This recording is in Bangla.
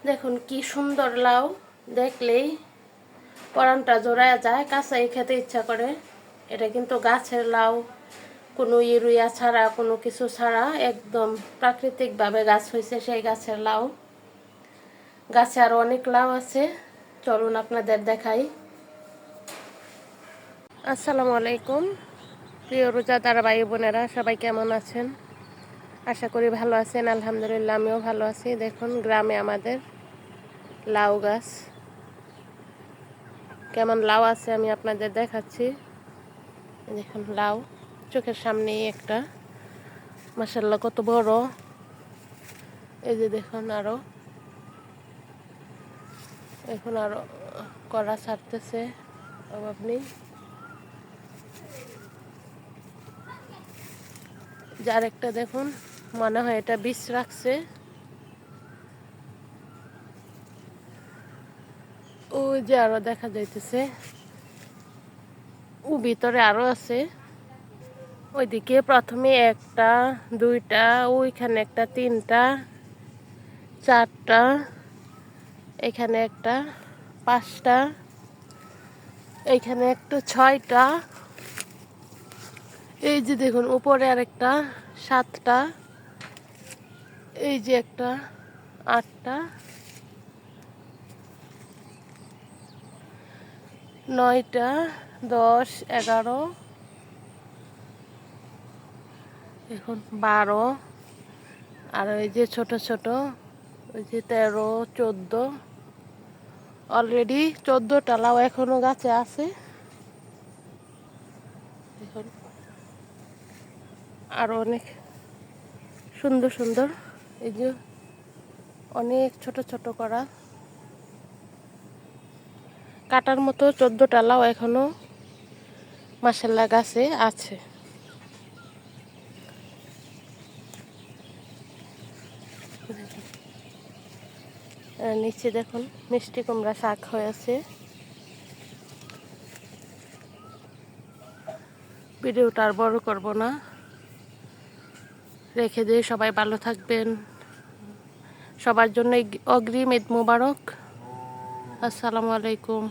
দেখুন কি সুন্দর লাউ, দেখলেই পরানটা জোড়ায় যায়, কাঁচাই খেতে ইচ্ছা করে। এটা কিন্তু গাছের লাউ, কোনো ইউরিয়া ছাড়া, কোনো কিছু ছাড়া একদম প্রাকৃতিকভাবে গাছ হয়েছে সেই গাছের লাউ। গাছে আরও অনেক লাউ আছে, চলুন আপনাদের দেখাই। আসসালামু আলাইকুম প্রিয় রোজাদার ভাই বোনেরা, সবাই কেমন আছেন? আশা করি ভালো আছেন। আলহামদুলিল্লাহ আমিও ভালো আছি। দেখুন গ্রামে আমাদের লাউ গাছ, কেমন লাউ আছে আমি আপনাদের দেখাচ্ছি। দেখুন লাউ চোখের সামনেই একটা, মাশাআল্লাহ কত বড়। এই যে দেখুন আরো এখন আরো কলা ছাড়তেছে, অভাব নেই। যার একটা দেখুন মনে হয় এটা বীজ রাখছে। ওই যে আরো দেখা যাইতেছে, ও ভিতরে আরো আছে। ওইদিকে প্রথমে একটা, দুইটা, ওইখানে একটা, তিনটা, চারটা, এখানে একটা, পাঁচটা, এইখানে একটা, ছয়টা। এই যে দেখুন উপরে আরেকটা, সাতটা, এই যে একটা, আটটা, নয়টা, 10, 11, এখন 12, আর ওই যে ছোট ছোট ওই যে 13, 14, অলরেডি 14টা লাউ এখনো গাছে আছে। এখন আরো অনেক সুন্দর সুন্দর, এই যে অনেক ছোট ছোট করা, কাটার মতো 14টা লাউ এখনো মাশাআল্লাহ গাছে আছে। নিচে দেখুন মিষ্টি কুমড়া শাক হয়েছে। ভিডিওটা আর বড় করব না, রেখে দিয়ে সবাই ভালো থাকবেন। সবার জন্য অগ্রিম ঈদ মোবারক। আসসালামু আলাইকুম।